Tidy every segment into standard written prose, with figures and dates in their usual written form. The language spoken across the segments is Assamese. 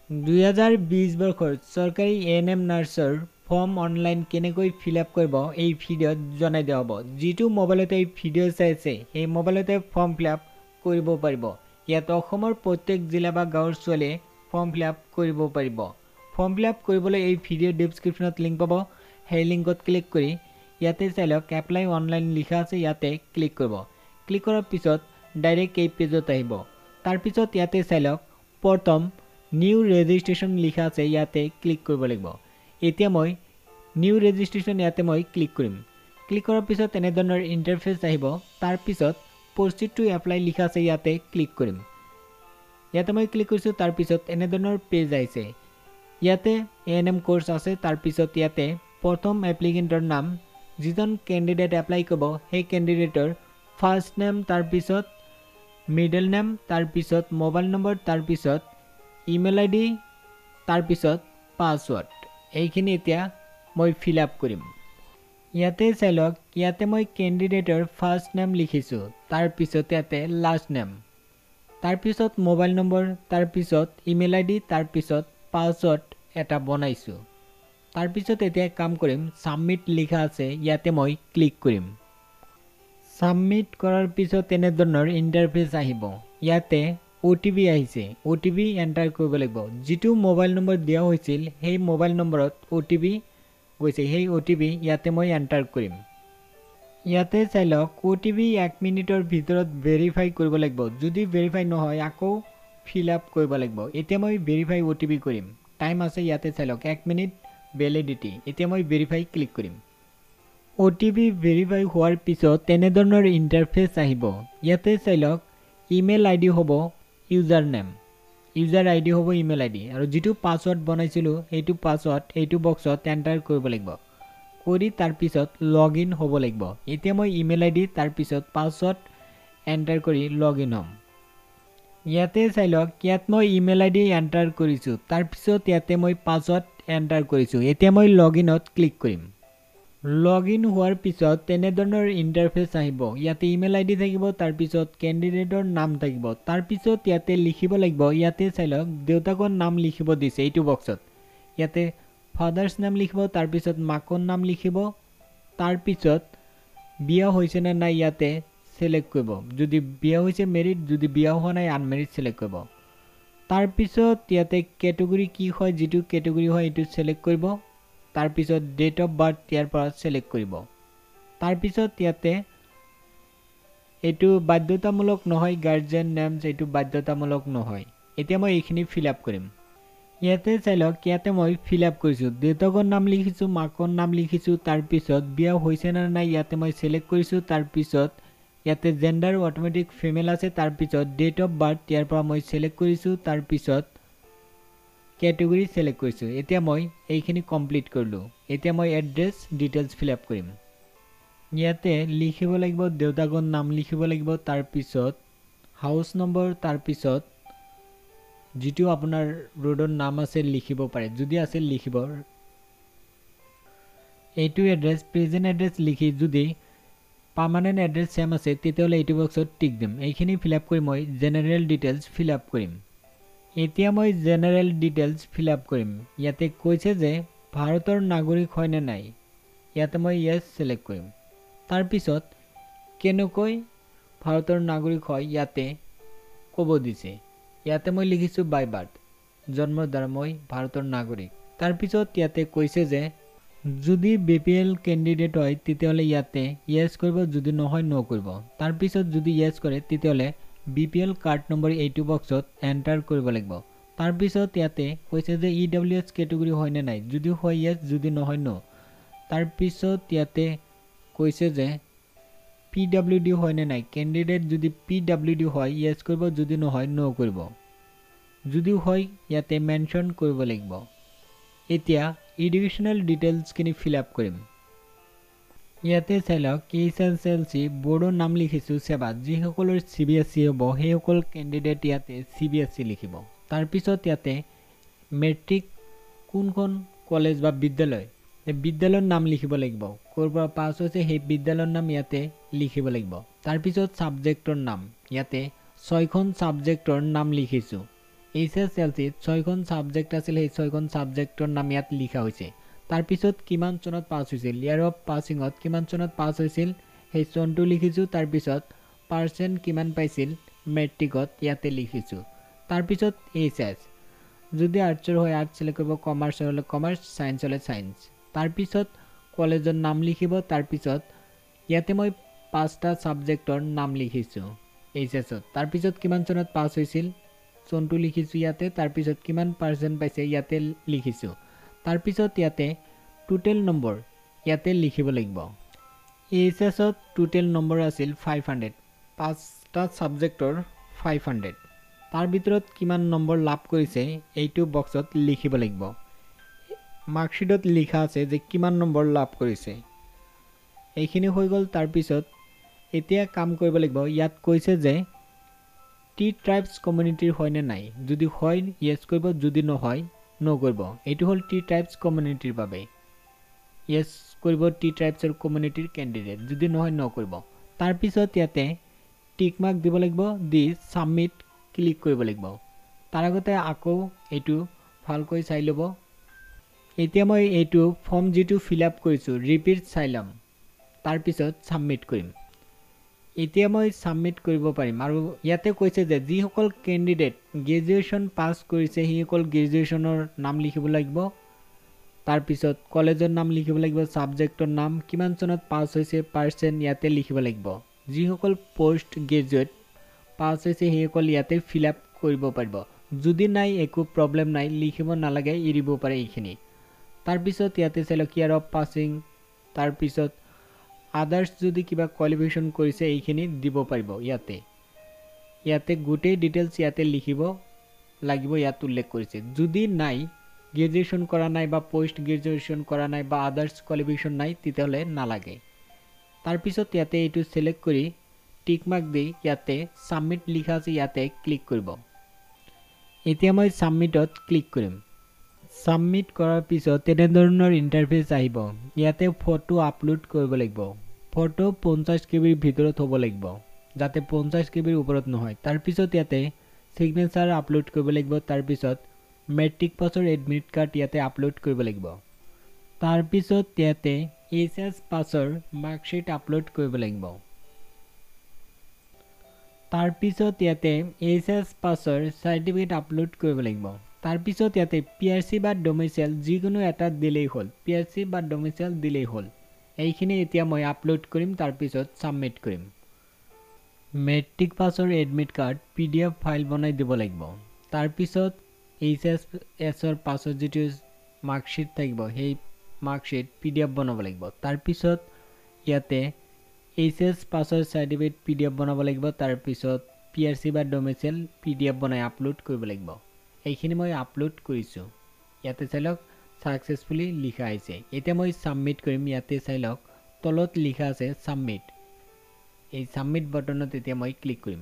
2020 বৰ্ষৰ চৰকাৰী এএনএম নাৰ্ছৰ ফৰ্ম অনলাইন কেনেকৈ ফিল আপ কৰিব এই ভিডিঅ'ত জনাই দিয়া হ'ব। যিটো মোবাইলতে এই ভিডিঅ' চাই আছে সেই মোবাইলতে ফৰ্ম ফিল আপ কৰিব পাৰিব। ইয়াত অসমৰ প্ৰত্যেক জিলা বা গাঁৱৰ ছোৱালীয়ে ফৰ্ম ফিল আপ কৰিব পাৰিব। ফৰ্ম ফিল আপ কৰিবলৈ এই ভিডিঅ'ৰ ডেছক্ৰিপশ্যনত লিংক পাব। সেই লিংকত ক্লিক কৰি ইয়াতে চাই লওক এপ্লাই অনলাইন লিখা আছে, ইয়াতে ক্লিক কৰিব। ক্লিক কৰাৰ পিছত ডাইৰেক্ট এই পেজত আহিব। তাৰপিছত ইয়াতে চাই লওক প্ৰথম নিউ ৰেজিষ্ট্ৰেশ্যন লিখা আছে, ইয়াতে ক্লিক কৰিব লাগিব। এতিয়া মই নিউ ৰেজিষ্ট্ৰেশ্যন ইয়াতে মই ক্লিক কৰিম। ক্লিক কৰাৰ পিছত এনেধৰণৰ ইণ্টাৰফেচ আহিব। তাৰপিছত প্ৰচিড টু এপ্লাই লিখা আছে, ইয়াতে ক্লিক কৰিম। ইয়াতে মই ক্লিক কৰিছোঁ। তাৰপিছত এনেধৰণৰ পেজ আহিছে। ইয়াতে এএনএম কোৰ্চ আছে। তাৰপিছত ইয়াতে প্ৰথম এপ্লিকেণ্টৰ নাম, যিজন কেণ্ডিডেট এপ্লাই কৰিব সেই কেণ্ডিডেটৰ ফাৰ্ষ্ট নেম, তাৰপিছত মিডল নেম, তাৰপিছত মোবাইল নম্বৰ, তাৰপিছত ইমেইল আইডি, তাৰপিছত পাছৱৰ্ড। এইখিনি এতিয়া মই ফিল আপ কৰিম। ইয়াতে চাই লওক ইয়াতে মই কেণ্ডিডেটৰ ফাৰ্ষ্ট নেম লিখিছোঁ, তাৰপিছত ইয়াতে লাষ্ট নেম, তাৰপিছত মোবাইল নম্বৰ, তাৰপিছত ইমেইল আইডি, তাৰপিছত পাছৱৰ্ড এটা বনাইছোঁ। তাৰপিছত এতিয়া কাম কৰিম, ছাবমিট লিখা আছে, ইয়াতে মই ক্লিক কৰিম। ছাবমিট কৰাৰ পিছত এনেধৰণৰ ইণ্টাৰফেচ আহিব। ইয়াতে OTP আহিছে, OTP এণ্টাৰ কৰিব লাগিব। যিটো মোবাইল নম্বৰ দিয়া হৈছিল সেই মোবাইল নম্বৰত OTP গৈছে, সেই OTP ইয়াতে মই এণ্টাৰ কৰিম। ইয়াতে চাই লওক OTP 1 মিনিটৰ ভিতৰত ভেৰিফাই কৰিব লাগিব। যদি ভেৰিফাই নহয় আকৌ ফিল আপ কৰিব লাগিব। এতিয়া মই ভেৰিফাই OTP কৰিম। টাইম আছে, ইয়াতে চাই লওক 1 মিনিট ভেলিডিটি। এতিয়া মই ভেৰিফাই ক্লিক কৰিম। OTP ভেৰিফাই হোৱাৰ পিছত তেনেধৰণৰ ইণ্টাৰফেচ আহিব। ইয়াতে চাই লওক ইমেইল আইডি হ'ব ইউজাৰ নেম, ইউজাৰ আইডি হ'ব ইমেইল আইডি, আৰু যিটো পাছৱৰ্ড বনাইছিলোঁ সেইটো পাছৱৰ্ড এইটো বক্সত এণ্টাৰ কৰিব লাগিব। কৰি তাৰপিছত লগ ইন হ'ব লাগিব। এতিয়া মই ইমেইল আইডি তাৰপিছত পাছৱৰ্ড এণ্টাৰ কৰি লগ ইন হ'ম। ইয়াতে চাই লওক ইয়াত মই ইমেইল আইডি এণ্টাৰ কৰিছোঁ, তাৰপিছত ইয়াতে মই পাছৱৰ্ড এণ্টাৰ কৰিছোঁ। এতিয়া মই লগ ইনত ক্লিক কৰিম। লগ ইন হোৱাৰ পিছত তেনেধৰণৰ ইণ্টাৰফেচ আহিব। ইয়াতে ইমেইল আইডি থাকিব, তাৰপিছত কেণ্ডিডেটৰ নাম থাকিব, তাৰপিছত ইয়াতে লিখিব লাগিব। ইয়াতে চাই লওক দেউতাকৰ নাম লিখিব দিছে এইটো বক্সত। ইয়াতে ফাদাৰ্ছ নাম লিখিব, তাৰপিছত মাকৰ নাম লিখিব, তাৰপিছত বিয়া হৈছে নে নাই ইয়াতে চিলেক্ট কৰিব। যদি বিয়া হৈছে মেৰিড, যদি বিয়া হোৱা নাই আনমেৰিড চিলেক্ট কৰিব। তাৰপিছত ইয়াতে কেটেগৰী কি হয়, যিটো কেটেগৰী হয় এইটো চিলেক্ট কৰিব। তাৰপিছত ডেট অফ বাৰ্থ ইয়াৰ পৰা চিলেক্ট কৰিব। তাৰপিছত ইয়াতে এইটো বাধ্যতামূলক নহয়, গাৰ্জেন নেমছ এইটো বাধ্যতামূলক নহয়। এতিয়া মই এইখিনি ফিল আপ কৰিম। ইয়াতে চাই লওক ইয়াতে মই ফিল আপ কৰিছোঁ। দেউতাকৰ নাম লিখিছোঁ, মাকৰ নাম লিখিছোঁ, তাৰপিছত বিয়া হৈছে নে নাই ইয়াতে মই চিলেক্ট কৰিছোঁ। তাৰপিছত ইয়াতে জেণ্ডাৰ অট'মেটিক ফিমেল আছে, তাৰপিছত ডেট অফ বাৰ্থ ইয়াৰ পৰা মই চিলেক্ট কৰিছোঁ, তাৰপিছত কেটেগৰী চিলেক্ট কৰিছোঁ। এতিয়া মই এইখিনি কমপ্লিট কৰিলোঁ। এতিয়া মই এড্ৰেছ ডিটেইলছ ফিল আপ কৰিম। ইয়াতে লিখিব লাগিব দেউতাকৰ নাম লিখিব লাগিব, তাৰপিছত হাউচ নম্বৰ, তাৰপিছত যিটো আপোনাৰ ৰোডৰ নাম আছে লিখিব পাৰে, যদি আছে লিখিব। এইটো এড্ৰেছ প্ৰেজেণ্ট এড্ৰেছ লিখি যদি পাৰ্মানেণ্ট এড্ৰেছ ছেম আছে তেতিয়াহ'লে এইটো বক্সত টিক দিম। এইখিনি ফিল আপ কৰি মই জেনেৰেল ডিটেইলছ ফিল আপ কৰিম। এতিয়া মই জেনেৰেল ডিটেইলছ ফিল আপ কৰিম। ইয়াতে কৈছে যে ভাৰতৰ নাগৰিক হয় নে নাই, ইয়াতে মই য়েছ চিলেক্ট কৰিম। তাৰপিছত কেনেকৈ ভাৰতৰ নাগৰিক হয় ইয়াতে ক'ব দিছে। ইয়াতে মই লিখিছোঁ বাই বাৰ্থ, জন্মৰ দ্বাৰা মই ভাৰতৰ নাগৰিক। তাৰপিছত ইয়াতে কৈছে যে যদি BPL কেণ্ডিডেট হয় তেতিয়াহ'লে ইয়াতে য়েছ কৰিব, যদি নহয় ন' কৰিব। তাৰপিছত যদি য়েছ কৰে তেতিয়াহ'লে BPL কাৰ্ড নম্বৰ এইটো বক্সত এণ্টাৰ কৰিব লাগিব। তাৰপিছত ইয়াতে কৈছে যে EWS কেটেগৰী হয় নে নাই, যদি হয় য়েছ, যদি নহয় ন'। তাৰপিছত ইয়াতে কৈছে যে PWD হয় নে নাই, কেণ্ডিডেট যদি PWD হয় য়েছ কৰিব, যদি নহয় ন' কৰিব। যদি হয় ইয়াতে মেনশ্যন কৰিব লাগিব। এতিয়া এডুকেশ্যনেল ডিটেইলছখিনি ফিল আপ কৰিম। ইয়াতে চাই লওক HSLC বৰ্ডৰ নাম লিখিছোঁ সেৱা, যিসকলৰ CBSE হ'ব সেইসকল কেণ্ডিডেট ইয়াতে CBSE লিখিব। তাৰপিছত ইয়াতে মেট্ৰিক কোনখন কলেজ বা বিদ্যালয়, এই বিদ্যালয়ৰ নাম লিখিব লাগিব। ক'ৰ পৰা পাছ হৈছে সেই বিদ্যালয়ৰ নাম ইয়াতে লিখিব লাগিব। তাৰপিছত ছাবজেক্টৰ নাম, ইয়াতে 6খন ছাবজেক্টৰ নাম লিখিছোঁ। HSLC 6খন সাবজেক্ট আছিল সেই 6খন সাবজেক্টৰ নাম ইয়াত লিখা হৈছে তাৰ পিছত কিমান চনত পাস হৈছিল ইয়াৰ অফ পাসিংত কিমান চনত পাস হৈছিল সেই চনটো লিখিছো তাৰ পিছত পাৰ্সেন্ট কিমান পাইছিল মেট্ৰিকত ইয়াতে লিখিছো তাৰ পিছত HS যদি আৰ্টছৰ হয় আৰ্টছ সিলেক্ট কৰিব কমাৰ্চ হলে কমাৰ্চ সায়েন্স হলে সায়েন্স তাৰ পিছত কলেজৰ নাম লিখিব তাৰ পিছত ইয়াতে মই পাঁচটা সাবজেক্টৰ নাম লিখিছো HS তাৰ পিছত কিমান চনত পাস হৈছিল চনটো লিখিছো ইয়াতে তাৰ পিছত কিমান পাৰ্সেন্ট পাইছে ইয়াতে লিখিছো তাৰ পিছত ইয়াতে টোটেল নম্বৰ ইয়াতে লিখিব লাগিব HS ত টোটেল নম্বৰ আছিল 500 পাঁচটা সাবজেক্টৰ 500 তাৰ ভিতৰত কিমান নম্বৰ লাভ কৰিছে এইটো বক্সত লিখিব লাগিব মাৰ্কশিটত লিখা আছে যে কিমান নম্বৰ লাভ কৰিছে এইখিনি হৈ গল তাৰ পিছত এতিয়া কাম কৰিব লাগিব ইয়াত কৈছে যে টি ট্ৰাইবস কমিউনিটিৰ হয় নে নাই যদি হয় ইয়েস কৰিব যদি নহয় নো কৰিব এটো হল টি ট্ৰাইবস কমিউনিটিৰ বাবে ইয়েস কৰিব টি ট্ৰাইবসৰ কমিউনিটিৰ ক্যান্ডিডেট যদি নহয় নো কৰিব তাৰ পিছত ইয়াতে টিক মাৰ্ক দিব লাগিব দি সাবমিট ক্লিক কৰিব লাগিব তাৰ আগতে আকৌ এটো ভালকৈ চাই লব এতিয়া মই এটো ফৰ্ম যেটো ফিল আপ কৰিছো ৰিপিট চাইলাম তাৰ পিছত সাবমিট কৰিম এতিয়া মই সাবমিট কৰিব পাৰিম আৰু ইয়াতে কৈছে যে যি সকল ক্যান্ডিডেট গ্ৰেজুৱেচন পাস কৰিছে সেই সকল গ্ৰেজুৱেচনৰ নাম লিখিব লাগিব তাৰ পিছত কলেজৰ নাম লিখিব লাগিব সাবজেক্টৰ নাম কিমান চনত পাস হৈছে পাৰ্সেন্ট ইয়াতে লিখিব লাগিব যি সকল পোষ্ট গ্ৰেজুৱেট পাস হৈছে সেই সকল ইয়াতে ফিল আপ কৰিব পাৰিব যদি নাই একো প্ৰবলেম নাই লিখিব নালাগে এৰিব পাৰে এইখিনি তাৰ পিছত ইয়াতে চালক ইয়াৰ অফ পাসিং তাৰ পিছত আদাৰ্স যদি কিবা কোয়ালিফিকেশন কৰিছে এইখিনি দিব পাৰিব ইয়াতে গোটেই ডিটেইলস ইয়াতে লিখিব লাগিব ইয়াত উল্লেখ কৰিছে যদি নাই গ্ৰেজুৱেচন কৰা নাই বা পোষ্ট গ্ৰেজুৱেচন কৰা নাই বা আদাৰ্স কোয়ালিফিকেশন নাই তেতিয়ালে নালাগে তাৰ পিছত ইয়াতে এটো সিলেক্ট কৰি টিক মাৰ্ক দি ইয়াতে সাবমিট লিখা আছে ইয়াতে ক্লিক কৰিব এতিয়া মই সাবমিটত ক্লিক কৰিম সাবমিট কৰাৰ পিছত তেনে ধৰণৰ ইন্টাৰফেস আহিব ইয়াতে ফটো আপলোড কৰিব লাগিব ফটো 50 কেবিৰ ভিতৰত হ'ব লাগিব যাতে 50 কেবিৰ ওপৰত নহয় তাৰ পিছত ইয়াতে সিগনেচাৰ আপলোড কৰিব লাগিব তাৰ পিছত মেট্ৰিক পাছৰ এডমিট কাৰ্ড ইয়াতে আপলোড কৰিব লাগিব তাৰ পিছত ইয়াতে HS পাছৰ মাৰ্কশিট আপলোড কৰিব লাগিব তাৰ পিছত ইয়াতে HS পাছৰ সাৰ্টিফিকেট আপলোড কৰিব লাগিব তাৰ পিছত ইয়াতে PRC বা ডোমিসাইল যিকোনো এটা দিলেই হল PRC বা ডোমিসাইল দিলেই হল এইখিনি এতিয়া মই আপলোড কৰিম তাৰ পিছত সাবমিট কৰিম মেট্ৰিক পাছৰ এডমিট কাৰ্ড PDF ফাইল বনাই দিব লাগিব তাৰ পিছত HS ৰ পাছৰ যেটো মাৰ্কশিট থাকিব সেই মাৰ্কশিট PDF বনাব লাগিব তাৰ পিছত ইয়াতে HS পাছৰ সাৰ্টিফিকেট PDF বনাব লাগিব তাৰ পিছত PRC বা ডোমিসাইল PDF বনাই আপলোড কৰিব লাগিব এইখিনি মই আপলোড কৰিছো ইয়াতে চালক সাকসেসফুলি লিখা আছে এতিয়া মই সাবমিট কৰিম ইয়াতে চালক তলত লিখা আছে সাবমিট এই সাবমিট বাটনত এতিয়া মই ক্লিক কৰিম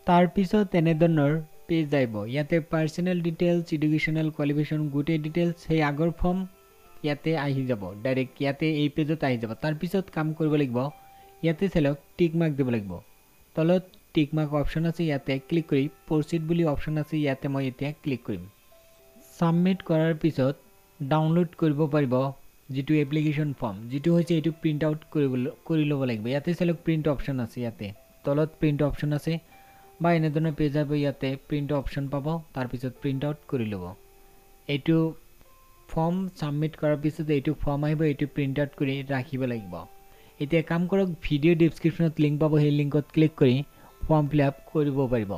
তাৰ পিছত এনে ধৰণৰ পেজ আহিব ইয়াতে পাৰ্সোনাল ডিটেইলস এডুকেশনাল কোয়ালিফিকেশন গোটেই ডিটেইলস সেই আগৰ ফৰ্ম ইয়াতে আহি যাব ডাইৰেক্ট ইয়াতে এই পেজত আহি যাব তাৰ পিছত কাম কৰিব লাগিব ইয়াতে চালক টিক মাৰ্ক দিব লাগিব তলত টিক মাৰ্ক অপশন আছে ইয়াতে ক্লিক কৰি প্ৰসিড বুলি অপশন আছে ইয়াতে মই এতিয়া ক্লিক কৰিম সাবমিট কৰাৰ পিছত ডাউনলোড কৰিব পাৰিব যেটো এপ্লিকেশন ফৰ্ম যেটো হৈছে এটো প্ৰিন্ট আউট কৰি লব লাগিব ইয়াতে চালক প্ৰিন্ট অপশন আছে ইয়াতে তলত প্ৰিন্ট অপশন আছে বা এনে ধৰণৰ পেজ আহিব ইয়াতে প্ৰিন্ট অপশন পাব তাৰ পিছত প্ৰিন্ট আউট কৰি লব এটো ফৰ্ম সাবমিট কৰাৰ পিছত এটো ফৰ্ম আহিব এটো প্ৰিন্ট আউট কৰি ৰাখিব লাগিব এতিয়া কাম কৰক ভিডিও ডেসক্ৰিপচনত লিংক পাব সেই লিংকত ক্লিক কৰি ফৰ্ম ফিল আপ কৰিব পাৰিব